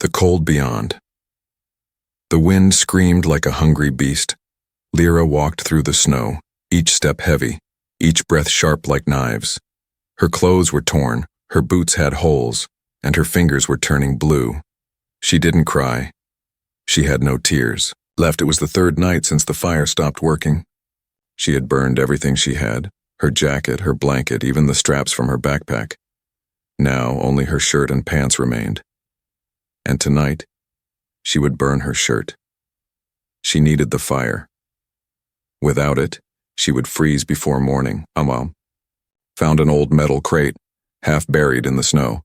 The cold beyond. The wind screamed like a hungry beast. Lyra walked through the snow, each step heavy, each breath sharp like knives. Her clothes were torn, her boots had holes, and her fingers were turning blue. She didn't cry. She had no tears. It was the third night since the fire stopped working. She had burned everything she had, her jacket, her blanket, even the straps from her backpack. Now only her shirt and pants remained. And tonight, she would burn her shirt. She needed the fire. Without it, she would freeze before morning. Found an old metal crate, half buried in the snow.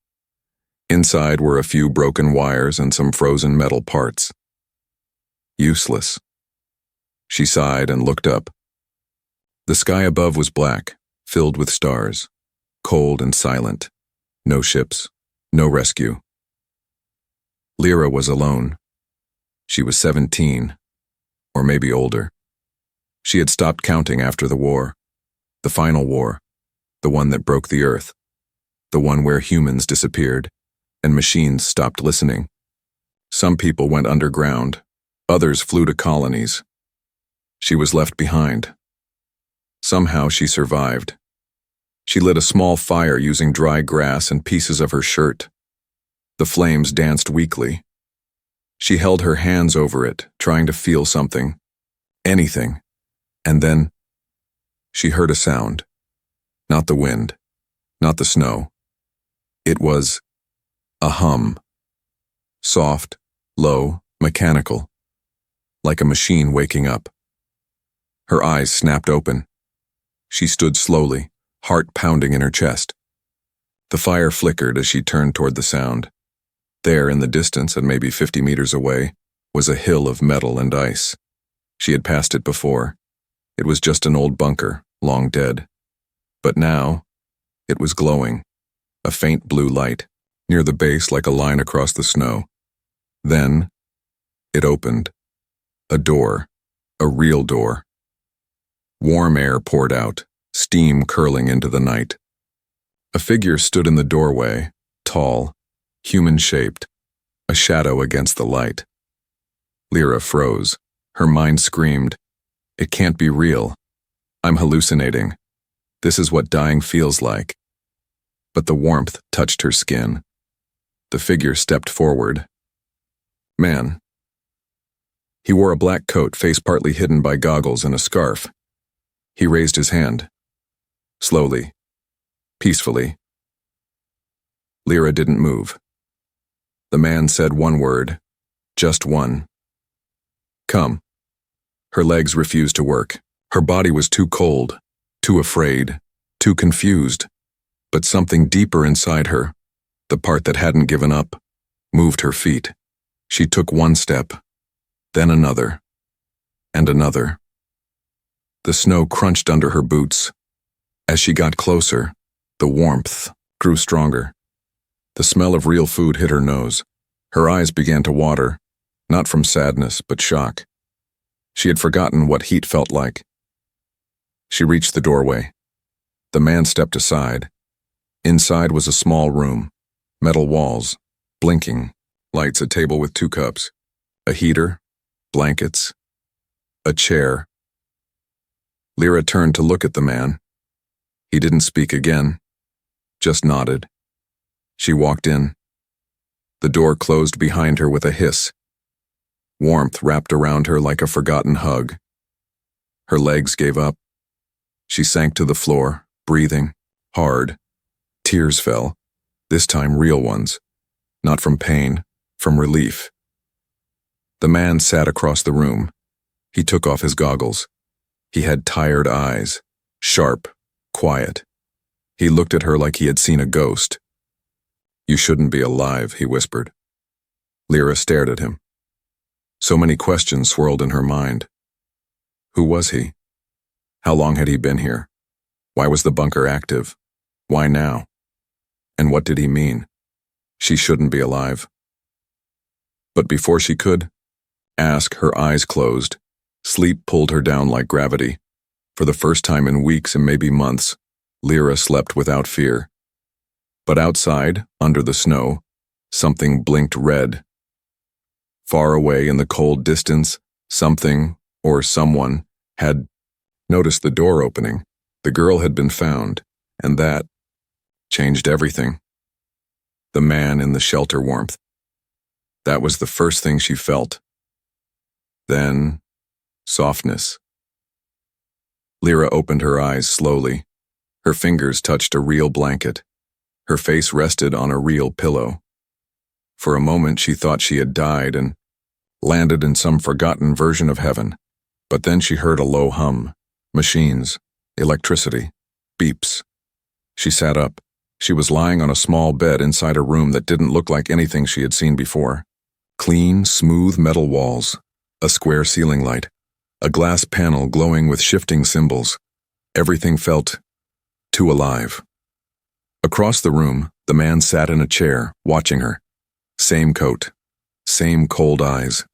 Inside were a few broken wires and some frozen metal parts. Useless. She sighed and looked up. The sky above was black, filled with stars, cold and silent. No ships, no rescue. Lyra was alone. She was 17, or maybe older. She had stopped counting after the war, the final war, the one that broke the earth, the one where humans disappeared and machines stopped listening. Some people went underground, others flew to colonies. She was left behind. Somehow she survived. She lit a small fire using dry grass and pieces of her shirt. The flames danced weakly. She held her hands over it, trying to feel something, anything, and then she heard a sound. Not the wind, not the snow. It was a hum. Soft, low, mechanical, like a machine waking up. Her eyes snapped open. She stood slowly, heart pounding in her chest. The fire flickered as she turned toward the sound. There, in the distance and maybe 50 meters away, was a hill of metal and ice. She had passed it before. It was just an old bunker, long dead. But now, it was glowing, a faint blue light, near the base like a line across the snow. Then, it opened. A door, a real door. Warm air poured out, steam curling into the night. A figure stood in the doorway, tall, human-shaped, a shadow against the light. Lyra froze. Her mind screamed, "It can't be real. I'm hallucinating. This is what dying feels like." But the warmth touched her skin. The figure stepped forward. Man. He wore a black coat, face partly hidden by goggles and a scarf. He raised his hand. Slowly. Peacefully. Lyra didn't move. The man said one word, just one. Come. Her legs refused to work. Her body was too cold, too afraid, too confused. But something deeper inside her, the part that hadn't given up, moved her feet. She took one step, then another, and another. The snow crunched under her boots. As she got closer, the warmth grew stronger. The smell of real food hit her nose. Her eyes began to water, not from sadness, but shock. She had forgotten what heat felt like. She reached the doorway. The man stepped aside. Inside was a small room, metal walls, blinking, lights, a table with 2 cups, a heater, blankets, a chair. Lyra turned to look at the man. He didn't speak again, just nodded. She walked in. The door closed behind her with a hiss. Warmth wrapped around her like a forgotten hug. Her legs gave up. She sank to the floor, breathing, hard. Tears fell, this time real ones, not from pain, from relief. The man sat across the room. He took off his goggles. He had tired eyes, sharp, quiet. He looked at her like he had seen a ghost. "You shouldn't be alive," he whispered. Lyra stared at him. So many questions swirled in her mind. Who was he? How long had he been here? Why was the bunker active? Why now? And what did he mean? She shouldn't be alive. But before she could ask, her eyes closed. Sleep pulled her down like gravity. For the first time in weeks and maybe months, Lyra slept without fear. But outside, under the snow, something blinked red, Far away in the cold distance, something, or someone, had noticed the door opening. The girl had been found, and that changed everything. The man in the shelter warmth. That was the first thing she felt. Then, softness. Lyra opened her eyes slowly. Her fingers touched a real blanket. Her face rested on a real pillow. For a moment she thought she had died and landed in some forgotten version of heaven. But then she heard a low hum. Machines. Electricity. Beeps. She sat up. She was lying on a small bed inside a room that didn't look like anything she had seen before. Clean, smooth metal walls. A square ceiling light. A glass panel glowing with shifting symbols. Everything felt too alive. Across the room, the man sat in a chair, watching her. Same coat. Same cold eyes.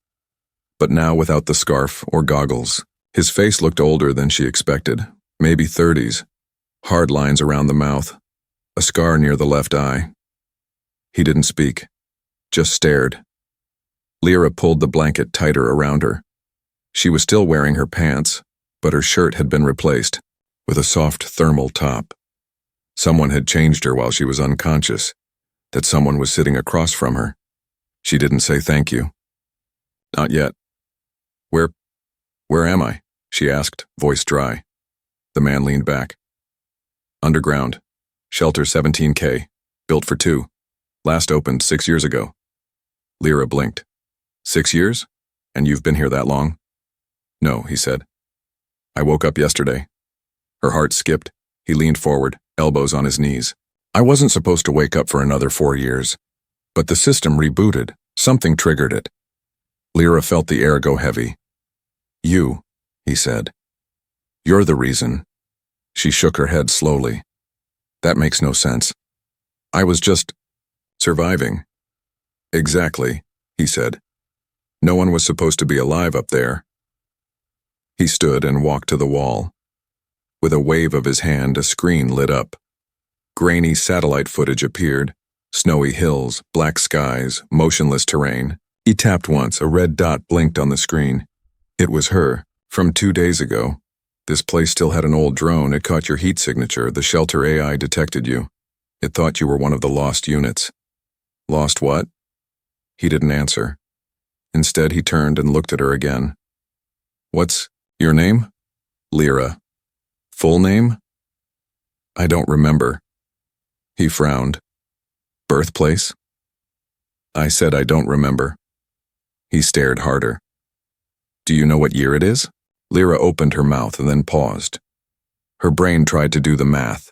But now without the scarf or goggles. His face looked older than she expected. Maybe 30s. Hard lines around the mouth. A scar near the left eye. He didn't speak. Just stared. Lyra pulled the blanket tighter around her. She was still wearing her pants, but her shirt had been replaced with a soft thermal top. Someone had changed her while she was unconscious. That someone was sitting across from her. She didn't say thank you. Not yet. Where am I? She asked, voice dry. The man leaned back. Underground. Shelter 17K. Built for 2. Last opened 6 years ago. Lyra blinked. 6 years? And you've been here that long? No, he said. I woke up yesterday. Her heart skipped. He leaned forward, elbows on his knees. I wasn't supposed to wake up for another 4 years. But the system rebooted. Something triggered it. Lyra felt the air go heavy. You, he said. You're the reason. She shook her head slowly. That makes no sense. I was just surviving. Exactly, he said. No one was supposed to be alive up there. He stood and walked to the wall. With a wave of his hand, a screen lit up. Grainy satellite footage appeared. Snowy hills, black skies, motionless terrain. He tapped once, a red dot blinked on the screen. It was her, from 2 days ago. This place still had an old drone. It caught your heat signature. The shelter AI detected you. It thought you were one of the lost units. Lost what? He didn't answer. Instead, he turned and looked at her again. What's your name? Lyra. Full name? I don't remember. He frowned. Birthplace? I said I don't remember. He stared harder. Do you know what year it is? Lyra opened her mouth and then paused. Her brain tried to do the math.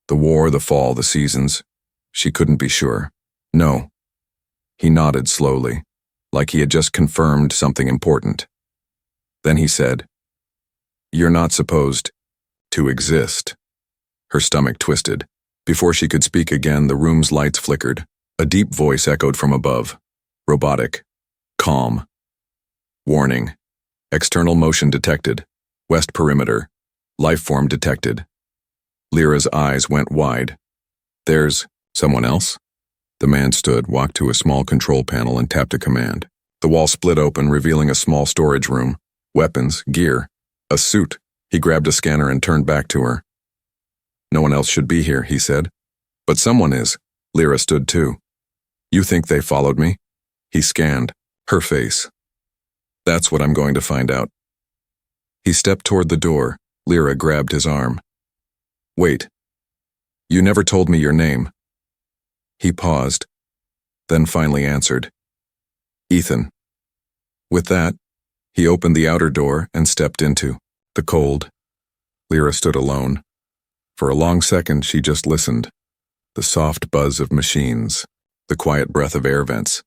The war, the fall, the seasons. She couldn't be sure. No. He nodded slowly, like he had just confirmed something important. Then he said, You're not supposed to exist. Her stomach twisted. Before she could speak again, the room's lights flickered. A deep voice echoed from above. Robotic. Calm. Warning. External motion detected. West perimeter. Lifeform detected. Lyra's eyes went wide. There's someone else? The man stood, walked to a small control panel and tapped a command. The wall split open, revealing a small storage room. Weapons, gear, a suit. He grabbed a scanner and turned back to her. No one else should be here, he said. But someone is. Lyra stood too. You think they followed me? He scanned her face. That's what I'm going to find out. He stepped toward the door. Lyra grabbed his arm. Wait. You never told me your name. He paused, then finally answered. Ethan. With that, he opened the outer door and stepped into the cold. Lyra stood alone. For a long second, she just listened. The soft buzz of machines, the quiet breath of air vents.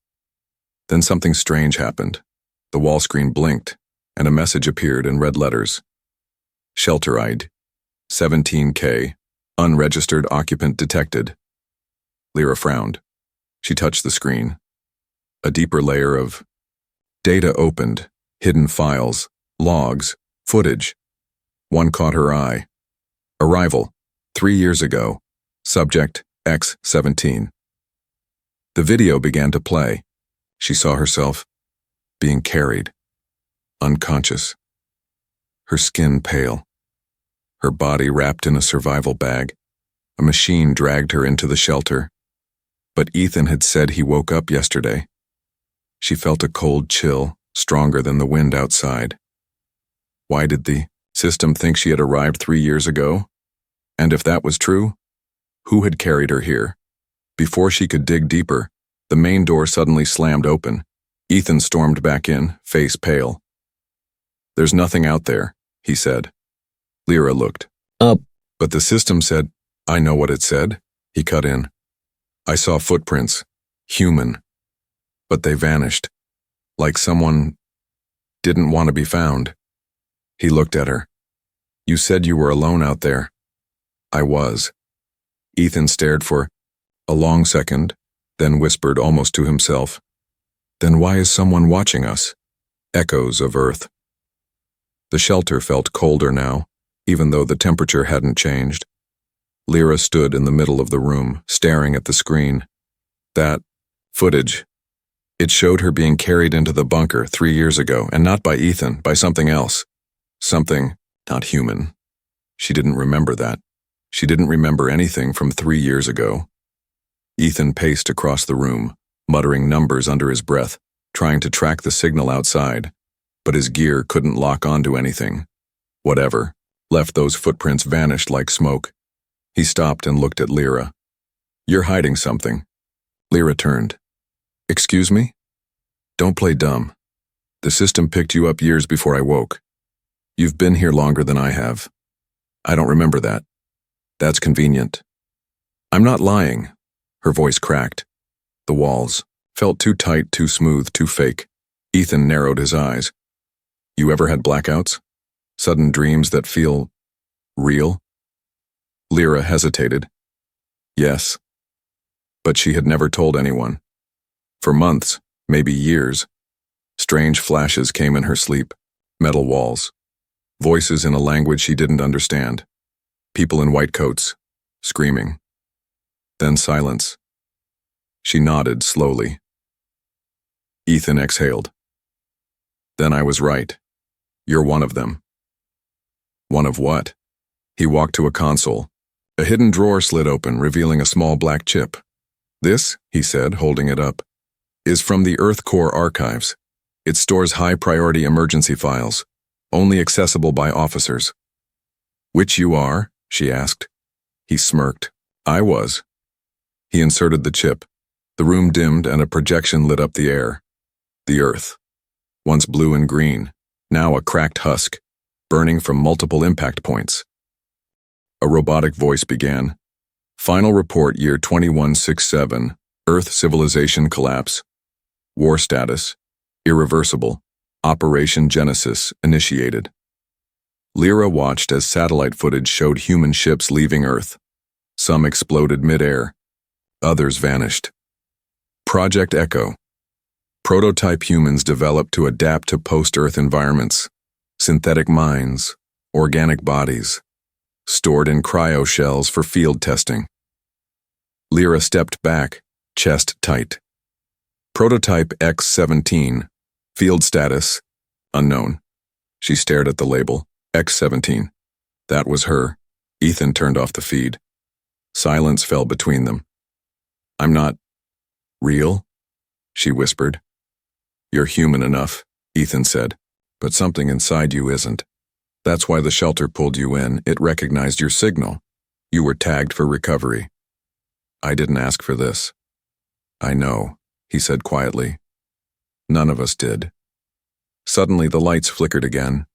Then something strange happened. The wall screen blinked, and a message appeared in red letters. Shelter ID. 17K. Unregistered occupant detected. Lyra frowned. She touched the screen. A deeper layer of data opened, hidden files, logs, footage. One caught her eye. Arrival, 3 years ago. Subject, X-17. The video began to play. She saw herself, being carried, unconscious, her skin pale, her body wrapped in a survival bag. A machine dragged her into the shelter, but Ethan had said he woke up yesterday. She felt a cold chill, stronger than the wind outside. Why did the system think she had arrived 3 years ago? And if that was true, who had carried her here? Before she could dig deeper, the main door suddenly slammed open. Ethan stormed back in, face pale. "There's nothing out there," he said. Lyra looked. Up. But the system said, "I know what it said," he cut in. "I saw footprints, human, but they vanished, like someone didn't want to be found." He looked at her. "You said you were alone out there." "I was." Ethan stared for a long second, then whispered almost to himself, "Then why is someone watching us?" Echoes of Earth. The shelter felt colder now, even though the temperature hadn't changed. Lyra stood in the middle of the room, staring at the screen. That footage. It showed her being carried into the bunker 3 years ago, and not by Ethan, by something else. Something not human. She didn't remember that. She didn't remember anything from 3 years ago. Ethan paced across the room, muttering numbers under his breath, trying to track the signal outside, but his gear couldn't lock onto anything. Whatever left those footprints vanished like smoke. He stopped and looked at Lyra. "You're hiding something." Lyra turned. "Excuse me? Don't play dumb. The system picked you up years before I woke. You've been here longer than I have. I don't remember that. That's convenient." "I'm not lying." Her voice cracked. The walls felt too tight, too smooth, too fake. Ethan narrowed his eyes. "You ever had blackouts? Sudden dreams that feel real?" Lyra hesitated. Yes. But she had never told anyone. For months, maybe years, strange flashes came in her sleep, metal walls, voices in a language she didn't understand, people in white coats, screaming. Then silence. She nodded slowly. Ethan exhaled. "Then I was right. You're one of them." "One of what?" He walked to a console. A hidden drawer slid open, revealing a small black chip. "This," he said, holding it up, "is from the Earth Core archives. It stores high-priority emergency files, only accessible by officers." "Which you are?" she asked. He smirked. "I was." He inserted the chip. The room dimmed and a projection lit up the air. The Earth, once blue and green, now a cracked husk, burning from multiple impact points. A robotic voice began. "Final report year 2167, Earth civilization collapse. War status, irreversible. Operation Genesis initiated." Lyra watched as satellite footage showed human ships leaving Earth. Some exploded mid-air. Others vanished. Project Echo. Prototype humans developed to adapt to post-Earth environments. Synthetic minds, organic bodies, stored in cryo shells for field testing. Lyra stepped back, chest tight. Prototype X-17, field status, unknown. She stared at the label, X-17. That was her. Ethan turned off the feed. Silence fell between them. "I'm not real," she whispered. "You're human enough," Ethan said, "but something inside you isn't. That's why the shelter pulled you in. It recognized your signal. You were tagged for recovery." "I didn't ask for this." "I know," he said quietly. "None of us did." Suddenly the lights flickered again.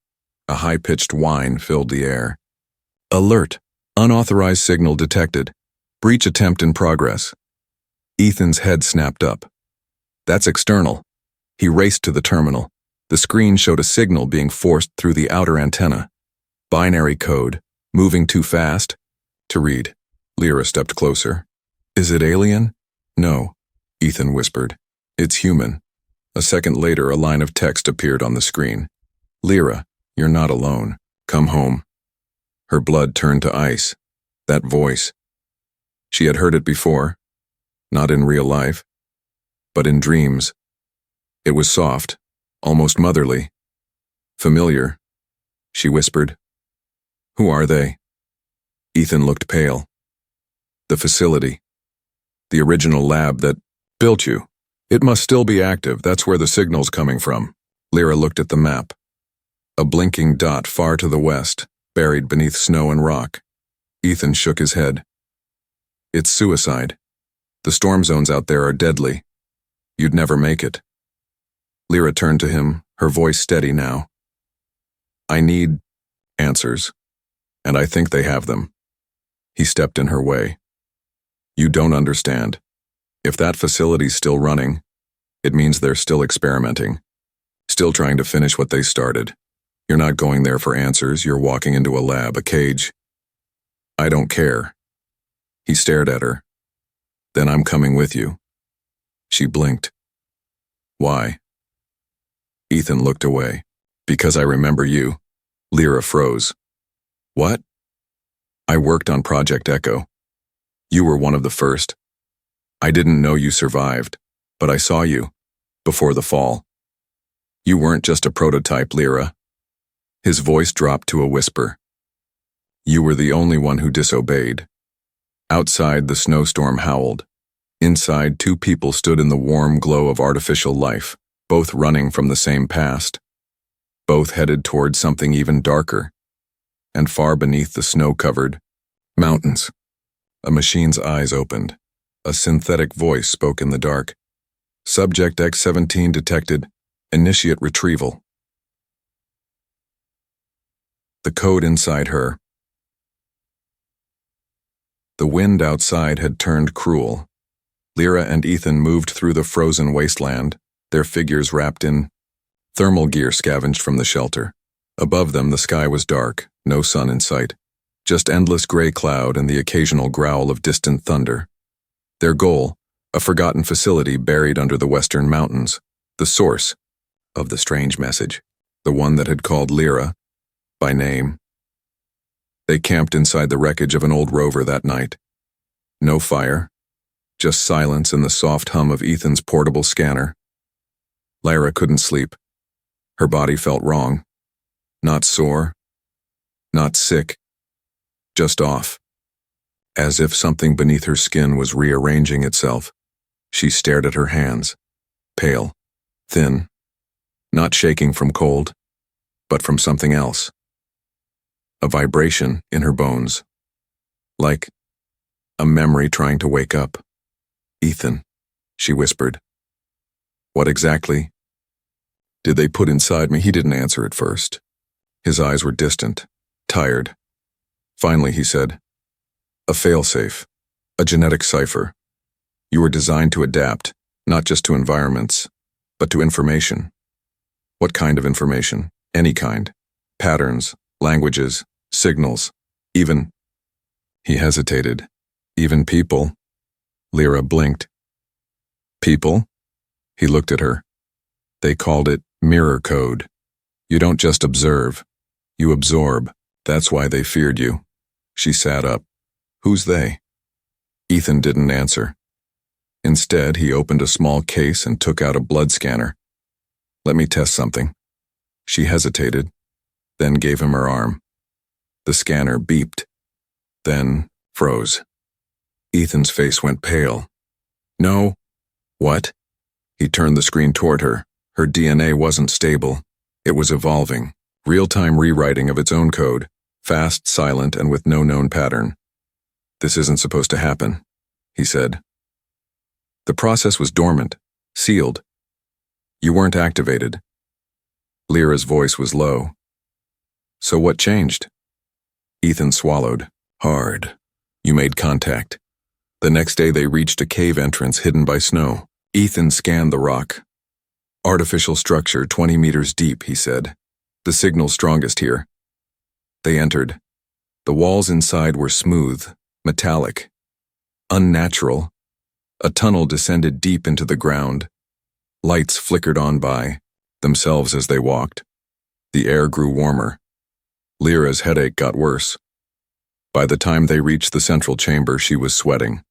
A high-pitched whine filled the air. "Alert! Unauthorized signal detected. Breach attempt in progress." Ethan's head snapped up. "That's external." He raced to the terminal. The screen showed a signal being forced through the outer antenna. Binary code, moving too fast to read. Lyra stepped closer. "Is it alien?" "No," Ethan whispered. "It's human." A second later, a line of text appeared on the screen. "Lyra, you're not alone. Come home." Her blood turned to ice. That voice. She had heard it before. Not in real life, but in dreams. It was soft, almost motherly. Familiar, she whispered. Who are they? Ethan looked pale. The facility. The original lab that built you. It must still be active, that's where the signal's coming from. Lyra looked at the map. A blinking dot far to the west, buried beneath snow and rock. Ethan shook his head. It's suicide. The storm zones out there are deadly. You'd never make it. Lyra turned to him, her voice steady now. I need answers, and I think they have them. He stepped in her way. You don't understand. If that facility's still running, it means they're still experimenting, still trying to finish what they started. You're not going there for answers, you're walking into a lab, a cage. I don't care. He stared at her. Then I'm coming with you. She blinked. Why? Ethan looked away. Because I remember you. Lyra froze. What? I worked on Project Echo. You were one of the first. I didn't know you survived, but I saw you, before the fall. You weren't just a prototype, Lyra. His voice dropped to a whisper. You were the only one who disobeyed. Outside, the snowstorm howled. Inside, two people stood in the warm glow of artificial life, both running from the same past. Both headed toward something even darker. And far beneath the snow-covered mountains. A machine's eyes opened. A synthetic voice spoke in the dark. Subject X-17 detected. Initiate retrieval. The code inside her. The wind outside had turned cruel. Lyra and Ethan moved through the frozen wasteland, their figures wrapped in thermal gear scavenged from the shelter. Above them, the sky was dark, no sun in sight. Just endless gray cloud and the occasional growl of distant thunder. Their goal, a forgotten facility buried under the western mountains, the source of the strange message, the one that had called Lyra by name. They camped inside the wreckage of an old rover that night. No fire, just silence and the soft hum of Ethan's portable scanner. Lyra couldn't sleep. Her body felt wrong. Not sore, not sick, just off. As if something beneath her skin was rearranging itself. She stared at her hands, pale, thin, not shaking from cold, but from something else. A vibration in her bones, like a memory trying to wake up. Ethan, she whispered. What exactly did they put inside me? He didn't answer at first. His eyes were distant, tired. Finally, he said, a failsafe, a genetic cipher. You were designed to adapt, not just to environments, but to information. What kind of information? Any kind. Patterns, languages, signals, even. He hesitated. Even people. Lyra blinked. People? He looked at her. They called it mirror code. You don't just observe, you absorb. That's why they feared you. She sat up. Who's they? Ethan didn't answer. Instead, he opened a small case and took out a blood scanner. Let me test something. She hesitated, then gave him her arm. The scanner beeped, then froze. Ethan's face went pale. No. What? He turned the screen toward her. Her DNA wasn't stable. It was evolving, real-time rewriting of its own code, fast, silent, and with no known pattern. This isn't supposed to happen, he said. The process was dormant, sealed. You weren't activated. Lyra's voice was low. So what changed? Ethan swallowed, hard. You made contact. The next day they reached a cave entrance hidden by snow. Ethan scanned the rock. Artificial structure 20 meters deep, he said. The signal's strongest here. They entered. The walls inside were smooth, metallic, unnatural. A tunnel descended deep into the ground. Lights flickered on by themselves as they walked. The air grew warmer. Lyra's headache got worse. By the time they reached the central chamber, she was sweating.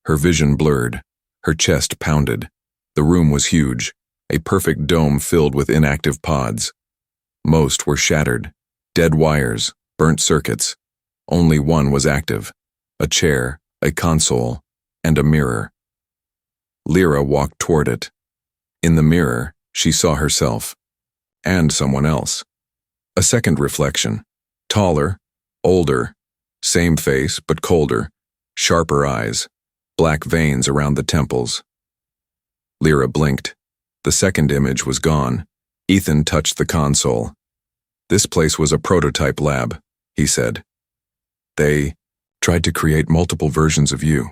Her vision blurred. Her chest pounded. The room was huge, a perfect dome filled with inactive pods. Most were shattered, dead wires, burnt circuits. Only one was active, a chair, a console, and a mirror. Lyra walked toward it. In the mirror, she saw herself, and someone else. A second reflection, taller, older, same face but colder, sharper eyes, black veins around the temples. Lyra blinked. The second image was gone. Ethan touched the console. This place was a prototype lab, he said. They tried to create multiple versions of you.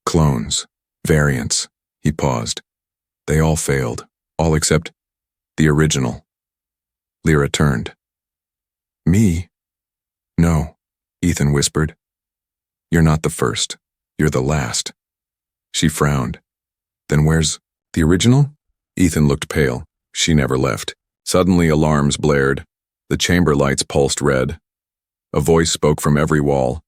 Clones, variants. He paused. They all failed, all except the original. Lyra turned. Me? No, Ethan whispered. You're not the first. You're the last. She frowned. Then where's the original? Ethan looked pale. She never left. Suddenly alarms blared. The chamber lights pulsed red. A voice spoke from every wall.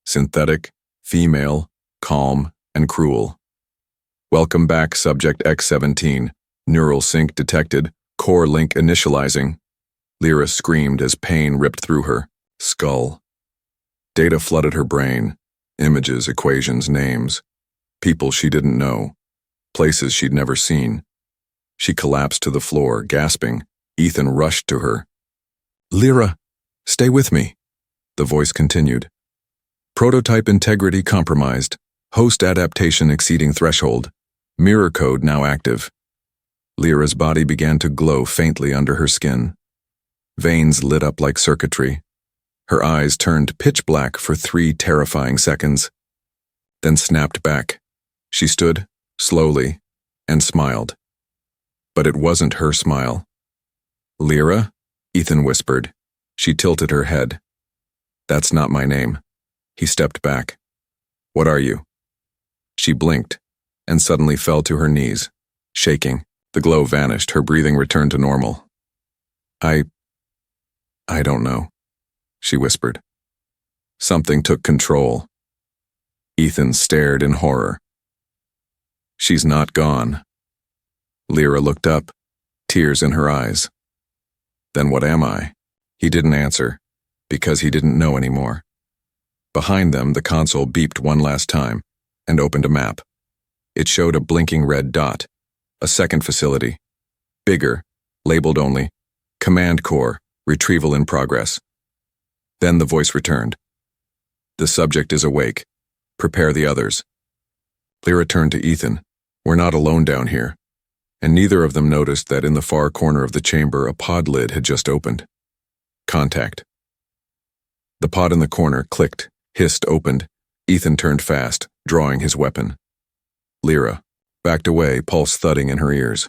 Synthetic, female, calm, and cruel. Welcome back, Subject X-17. Neural sync detected. Core link initializing. Lyra screamed as pain ripped through her skull. Data flooded her brain. Images, equations, names. People she didn't know. Places she'd never seen. She collapsed to the floor, gasping. Ethan rushed to her. Lyra, stay with me. The voice continued. Prototype integrity compromised. Host adaptation exceeding threshold. Mirror code now active. Lyra's body began to glow faintly under her skin. Veins lit up like circuitry. Her eyes turned pitch black for 3 terrifying seconds, then snapped back. She stood, slowly, and smiled. But it wasn't her smile. Lyra? Ethan whispered. She tilted her head. That's not my name. He stepped back. What are you? She blinked, and suddenly fell to her knees, shaking. The glow vanished, her breathing returned to normal. I don't know, she whispered. Something took control. Ethan stared in horror. She's not gone. Lyra looked up, tears in her eyes. Then what am I? He didn't answer, because he didn't know anymore. Behind them, the console beeped one last time and opened a map. It showed a blinking red dot, a second facility, bigger, labeled only, Command Core, retrieval in progress. Then the voice returned. The subject is awake. Prepare the others. Lyra turned to Ethan. We're not alone down here. And neither of them noticed that in the far corner of the chamber a pod lid had just opened. Contact. The pod in the corner clicked, hissed, opened. Ethan turned fast, drawing his weapon. Lyra backed away, pulse thudding in her ears.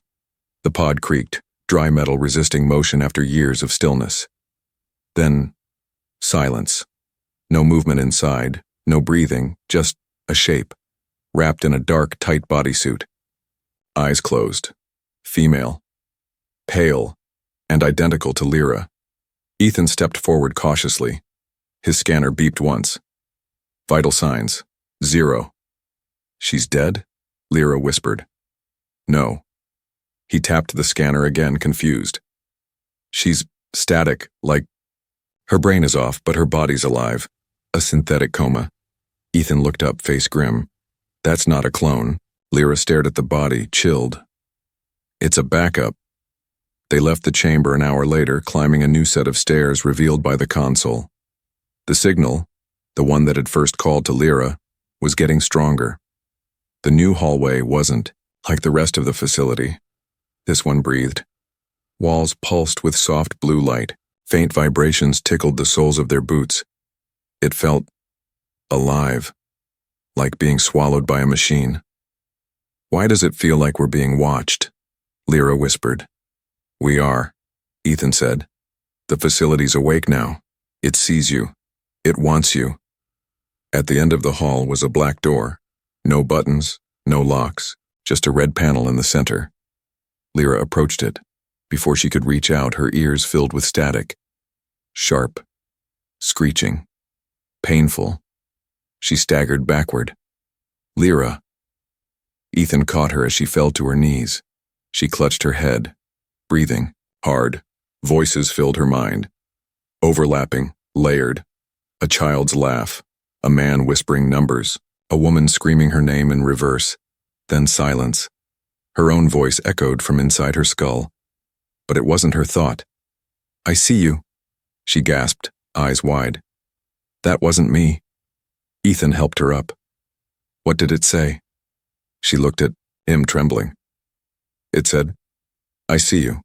The pod creaked, dry metal resisting motion after years of stillness. Then, silence. No movement inside, no breathing, just a shape, wrapped in a dark, tight bodysuit. Eyes closed. Female. Pale, and identical to Lyra. Ethan stepped forward cautiously. His scanner beeped once. Vital signs. 0. She's dead? Lyra whispered. No. He tapped the scanner again, confused. She's static, like... Her brain is off, but her body's alive. A synthetic coma. Ethan looked up, face grim. That's not a clone. Lyra stared at the body, chilled. It's a backup. They left the chamber an hour later, climbing a new set of stairs revealed by the console. The signal, the one that had first called to Lyra, was getting stronger. The new hallway wasn't like the rest of the facility. This one breathed. Walls pulsed with soft blue light. Faint vibrations tickled the soles of their boots. It felt alive, like being swallowed by a machine. Why does it feel like we're being watched? Lyra whispered. We are, Ethan said. The facility's awake now. It sees you. It wants you. At the end of the hall was a black door. No buttons, no locks, just a red panel in the center. Lyra approached it. Before she could reach out, her ears filled with static. Sharp. Screeching. Painful. She staggered backward. Lyra. Ethan caught her as she fell to her knees. She clutched her head, breathing hard. Voices filled her mind. Overlapping, layered. A child's laugh, a man whispering numbers, a woman screaming her name in reverse, then silence. Her own voice echoed from inside her skull. But it wasn't her thought. "I see you," she gasped, eyes wide. "That wasn't me." Ethan helped her up. "What did it say?" She looked at him, trembling. It said, "I see you."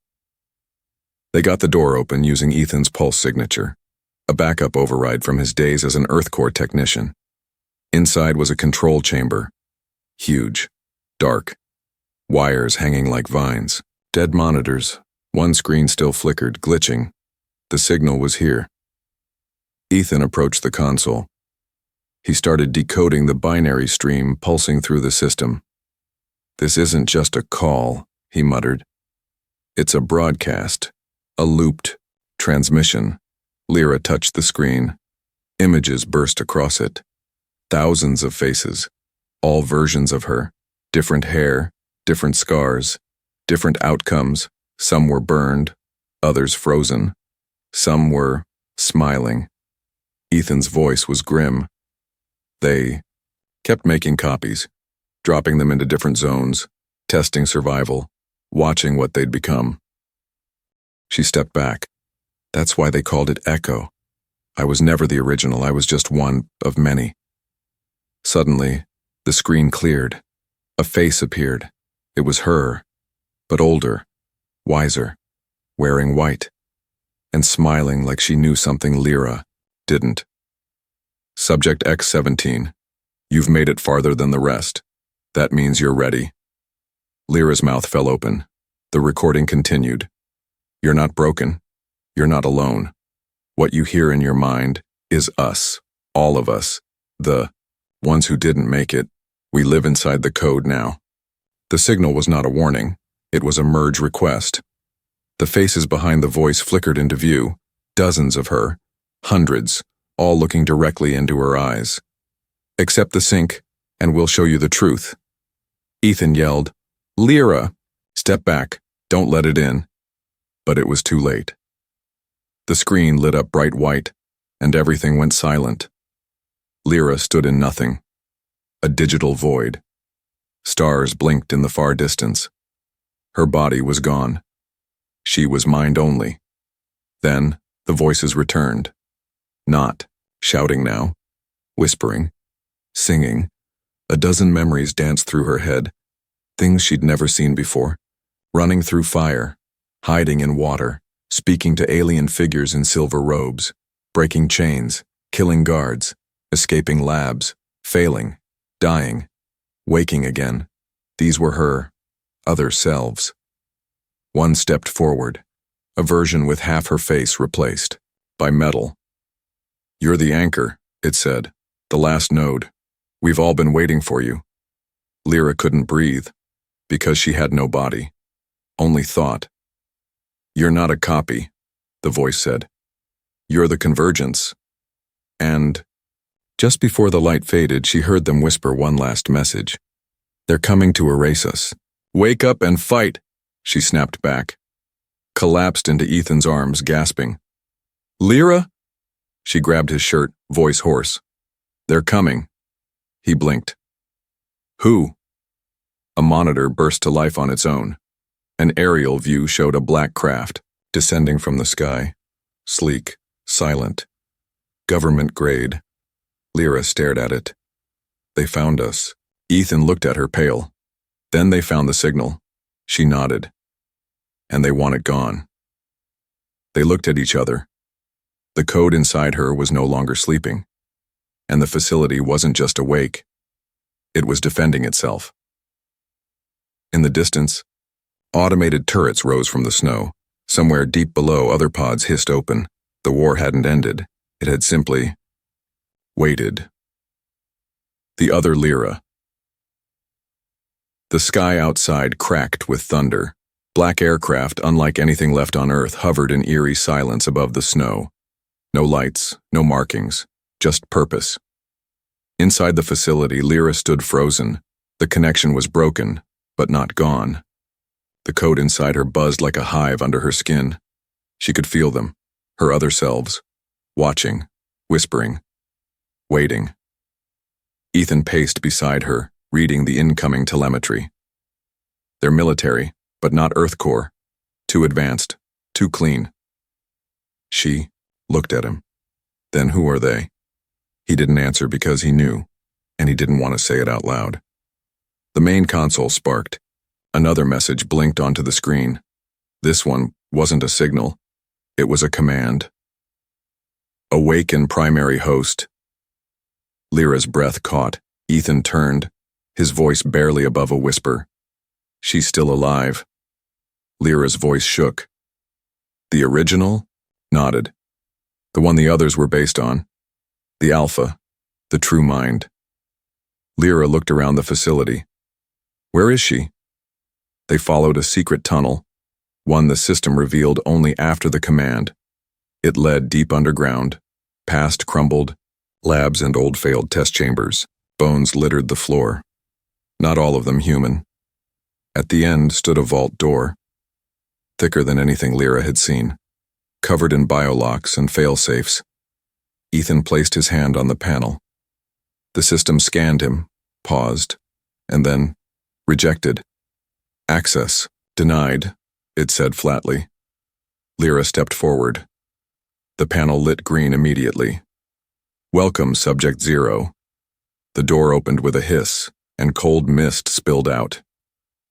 They got the door open using Ethan's pulse signature, a backup override from his days as an Earth Core technician. Inside was a control chamber. Huge, dark, wires hanging like vines, dead monitors. One screen still flickered, glitching. The signal was here. Ethan approached the console. He started decoding the binary stream pulsing through the system. "This isn't just a call," he muttered. "It's a broadcast, a looped transmission." Lyra touched the screen. Images burst across it. Thousands of faces, all versions of her, different hair, different scars, different outcomes. Some were burned, others frozen. Some were smiling. Ethan's voice was grim. They kept making copies, dropping them into different zones, testing survival, watching what they'd become. She stepped back. "That's why they called it Echo. I was never the original, I was just one of many." Suddenly, the screen cleared. A face appeared. It was her, but older, wiser, wearing white, and smiling like she knew something Lyra didn't. "Subject X-17, you've made it farther than the rest. That means you're ready." Lyra's mouth fell open. The recording continued. "You're not broken. You're not alone. What you hear in your mind is us, all of us, the ones who didn't make it. We live inside the code now." The signal was not a warning. It was a merge request. The faces behind the voice flickered into view, dozens of her, hundreds, all looking directly into her eyes. "Accept the sync, and we'll show you the truth." Ethan yelled, "Lyra, step back, don't let it in." But it was too late. The screen lit up bright white, and everything went silent. Lyra stood in nothing, a digital void. Stars blinked in the far distance. Her body was gone. She was mind only. Then the voices returned. Not shouting now, whispering, singing. A dozen memories danced through her head, things she'd never seen before, running through fire, hiding in water, speaking to alien figures in silver robes, breaking chains, killing guards, escaping labs, failing, dying, waking again. These were her other selves. One stepped forward, a version with half her face replaced by metal. "You're the anchor," it said, "the last node. We've all been waiting for you." Lyra couldn't breathe, because she had no body, only thought. "You're not a copy," the voice said. "You're the convergence." And just before the light faded, she heard them whisper one last message. "They're coming to erase us. Wake up and fight," she snapped back, collapsed into Ethan's arms, gasping. "Lyra?" She grabbed his shirt, voice hoarse. "They're coming." He blinked. "Who?" A monitor burst to life on its own. An aerial view showed a black craft descending from the sky, sleek, silent, government grade. Lyra stared at it. "They found us." Ethan looked at her, pale. "Then they found the signal." She nodded. "And they want it gone." They looked at each other. The code inside her was no longer sleeping, and the facility wasn't just awake. It was defending itself. In the distance, automated turrets rose from the snow. Somewhere deep below, other pods hissed open. The war hadn't ended. It had simply waited. The other Lyra. The sky outside cracked with thunder. Black aircraft, unlike anything left on Earth, hovered in eerie silence above the snow. No lights, no markings, just purpose. Inside the facility, Lyra stood frozen. The connection was broken, but not gone. The code inside her buzzed like a hive under her skin. She could feel them, her other selves, watching, whispering, waiting. Ethan paced beside her, reading the incoming telemetry. They're military, but not Earth Core. Too advanced, too clean. She looked at him. Then who are they? He didn't answer because he knew, and he didn't want to say it out loud. The main console sparked. Another message blinked onto the screen. This one wasn't a signal. It was a command. Awaken primary host. Lyra's breath caught. Ethan turned, his voice barely above a whisper. She's still alive. Lyra's voice shook. The original? Nodded. The one the others were based on. The Alpha. The true mind. Lyra looked around the facility. Where is she? They followed a secret tunnel, one the system revealed only after the command. It led deep underground, past crumbled labs and old failed test chambers. Bones littered the floor. Not all of them human. At the end stood a vault door, thicker than anything Lyra had seen, covered in biolocks and fail-safes. Ethan placed his hand on the panel. The system scanned him, paused, and then rejected. Access denied, it said flatly. Lyra stepped forward. The panel lit green immediately. Welcome, Subject 0. The door opened with a hiss, and cold mist spilled out.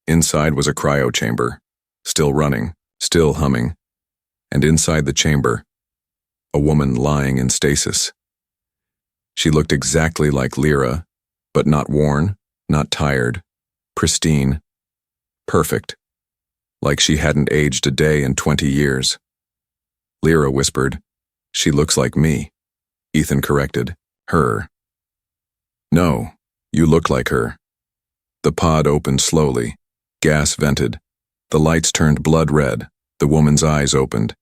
Inside was a cryo chamber, still running, still humming. And inside the chamber, a woman lying in stasis. She looked exactly like Lyra, but not worn, not tired, pristine, perfect, like she hadn't aged a day in 20 years. Lyra whispered, "She looks like me." Ethan corrected, "Her." "No, you look like her." The pod opened slowly, gas vented, the lights turned blood red, the woman's eyes opened,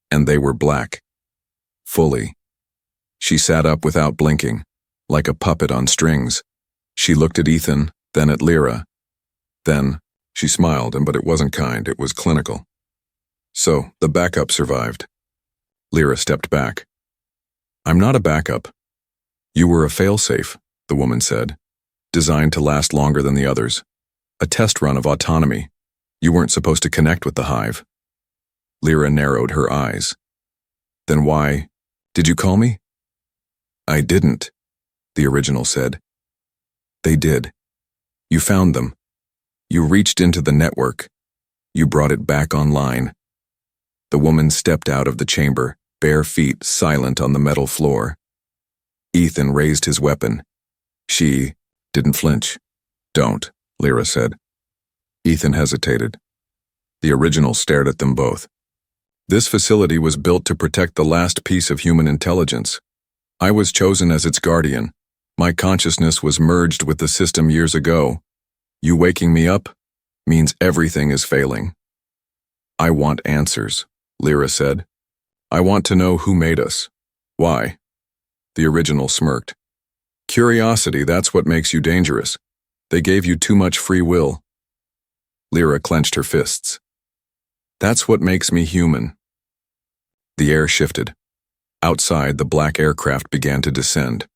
and they were black. Fully. She sat up without blinking, like a puppet on strings. She looked at Ethan, then at Lyra. Then, she smiled, but it wasn't kind, it was clinical. "So, the backup survived." Lyra stepped back. "I'm not a backup. You were a failsafe," the woman said, "designed to last longer than the others. A test run of autonomy. You weren't supposed to connect with the hive." Lyra narrowed her eyes. "Then why did you call me?" "I didn't," the original said. "They did. You found them. You reached into the network. You brought it back online." The woman stepped out of the chamber, bare feet silent on the metal floor. Ethan raised his weapon. She didn't flinch. "Don't," Lyra said. Ethan hesitated. The original stared at them both. "This facility was built to protect the last piece of human intelligence. I was chosen as its guardian. My consciousness was merged with the system years ago. You waking me up means everything is failing." "I want answers," Lyra said. "I want to know who made us. Why?" The original smirked. "Curiosity, that's what makes you dangerous. They gave you too much free will." Lyra clenched her fists. "That's what makes me human." The air shifted. Outside, the black aircraft began to descend.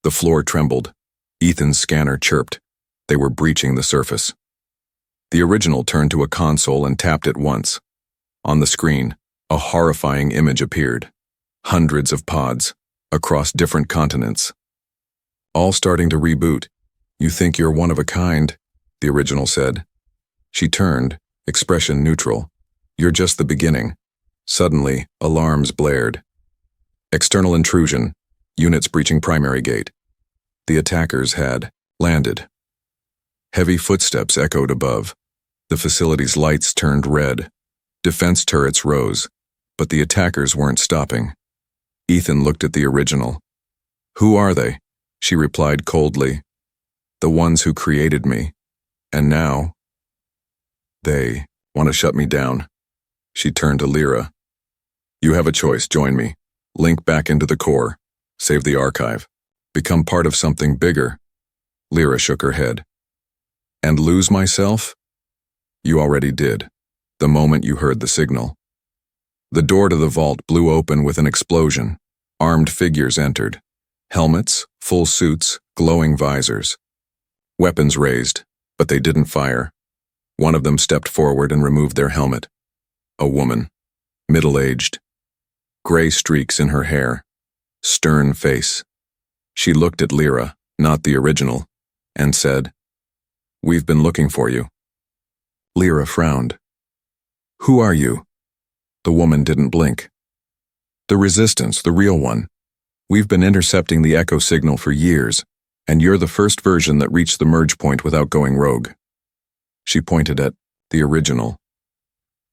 The floor trembled. Ethan's scanner chirped. They were breaching the surface. The original turned to a console and tapped it once. On the screen, a horrifying image appeared. Hundreds of pods, across different continents. "All starting to reboot. You think you're one of a kind," the original said. She turned, expression neutral. "You're just the beginning." Suddenly, alarms blared. "External intrusion. Units breaching primary gate." The attackers had landed. Heavy footsteps echoed above. The facility's lights turned red. Defense turrets rose, but the attackers weren't stopping. Ethan looked at the original. "Who are they?" She replied coldly. "The ones who created me. And now they want to shut me down." She turned to Lyra. "You have a choice, join me. Link back into the core. Save the archive. Become part of something bigger." Lyra shook her head. "And lose myself?" You already did, the moment you heard the signal. The door to the vault blew open with an explosion. Armed figures entered. Helmets, full suits, glowing visors. Weapons raised, but they didn't fire. One of them stepped forward and removed their helmet. A woman, middle-aged, gray streaks in her hair, stern face. She looked at Lyra, not the original, and said, "We've been looking for you." Lyra frowned. "Who are you?" The woman didn't blink. "The Resistance, the real one. We've been intercepting the echo signal for years, and you're the first version that reached the merge point without going rogue." She pointed at the original.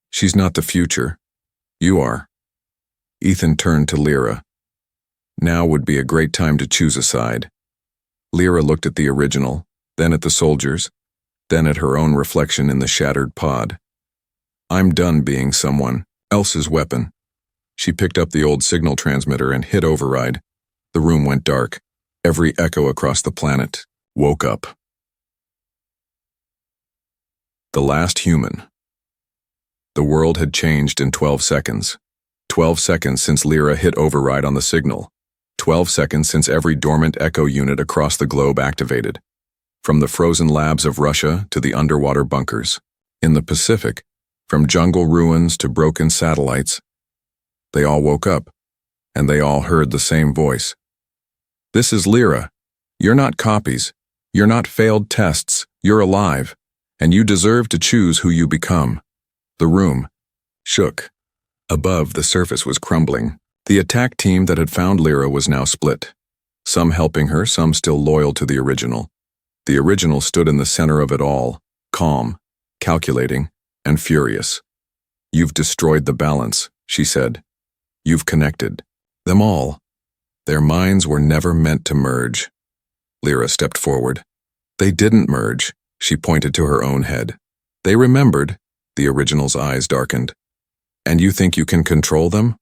"She's not the future. You are." Ethan turned to Lyra. Now would be a great time to choose a side. Lyra looked at the original, then at the soldiers, then at her own reflection in the shattered pod. "I'm done being someone else's weapon." She picked up the old signal transmitter and hit override. The room went dark. Every echo across the planet woke up. The last human. The world had changed in 12 seconds. 12 seconds since Lyra hit override on the signal. 12 seconds since every dormant echo unit across the globe activated. From the frozen labs of Russia to the underwater bunkers. In the Pacific, from jungle ruins to broken satellites, they all woke up, and they all heard the same voice. "This is Lyra. You're not copies. You're not failed tests. You're alive, and you deserve to choose who you become." The room shook. Above, the surface was crumbling. The attack team that had found Lyra was now split. Some helping her, some still loyal to the original. The original stood in the center of it all, calm, calculating, and furious. "You've destroyed the balance," she said. "You've connected them all. Their minds were never meant to merge." Lyra stepped forward. "They didn't merge," she pointed to her own head. "They remembered." The original's eyes darkened. "And you think you can control them?"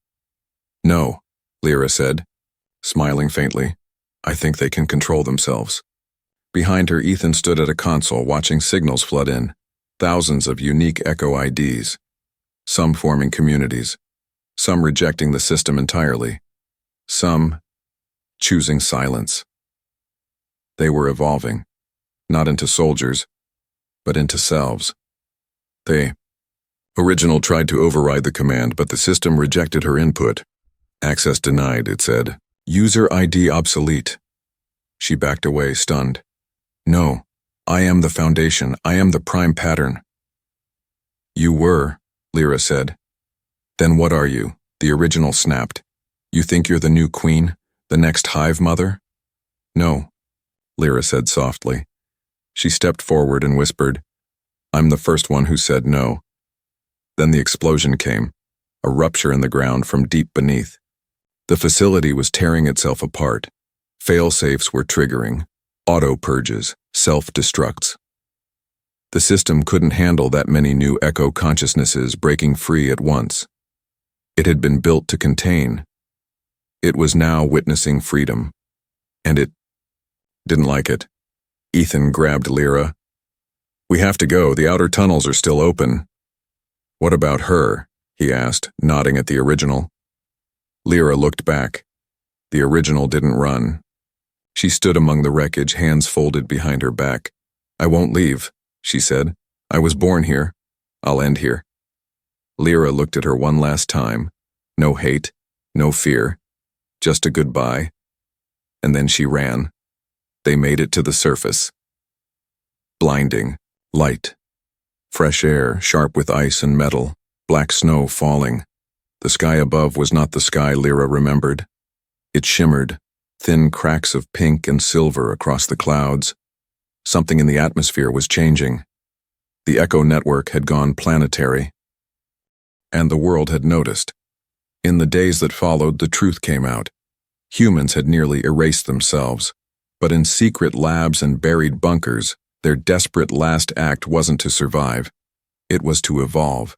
"No," Lyra said, smiling faintly. "I think they can control themselves." Behind her, Ethan stood at a console watching signals flood in. Thousands of unique echo IDs. Some forming communities. Some rejecting the system entirely. Some choosing silence. They were evolving, not into soldiers, but into selves. The original tried to override the command, but the system rejected her input. "Access denied," it said. "User ID obsolete." She backed away, stunned. "No, I am the foundation. I am the prime pattern." "You were," Lyra said. "Then what are you?" The original snapped. "You think you're the new queen? The next hive mother?" "No," Lyra said softly. She stepped forward and whispered, "I'm the first one who said no." Then the explosion came, a rupture in the ground from deep beneath. The facility was tearing itself apart. Fail-safes were triggering, auto-purges, self-destructs. The system couldn't handle that many new echo consciousnesses breaking free at once. It had been built to contain. It was now witnessing freedom. And it didn't like it. Ethan grabbed Lyra. "We have to go. The outer tunnels are still open." "What about her?" he asked, nodding at the original. Lyra looked back. The original didn't run. She stood among the wreckage, hands folded behind her back. "I won't leave," she said. "I was born here. I'll end here." Lyra looked at her one last time. No hate, no fear, just a goodbye. And then she ran. They made it to the surface. Blinding, light. Fresh air, sharp with ice and metal, black snow falling. The sky above was not the sky Lyra remembered. It shimmered, thin cracks of pink and silver across the clouds. Something in the atmosphere was changing. The echo network had gone planetary. And the world had noticed. In the days that followed, the truth came out. Humans had nearly erased themselves. But in secret labs and buried bunkers, their desperate last act wasn't to survive. It was to evolve.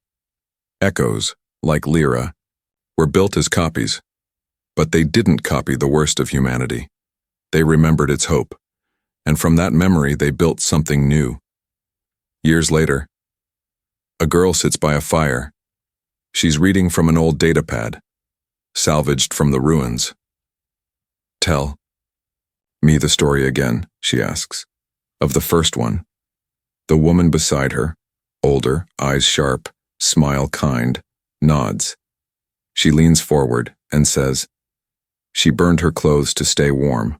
Echoes, like Lyra, were built as copies. But they didn't copy the worst of humanity. They remembered its hope. And from that memory, they built something new. Years later, A girl sits by a fire. She's reading from an old datapad, salvaged from the ruins. Tell me the story again, she asks. Of the first one. The woman beside her, older, eyes sharp, smile kind, nods. She leans forward and says, she burned her clothes to stay warm.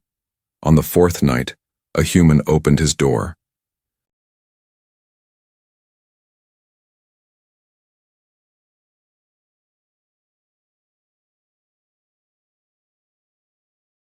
On the fourth night, a human opened his door.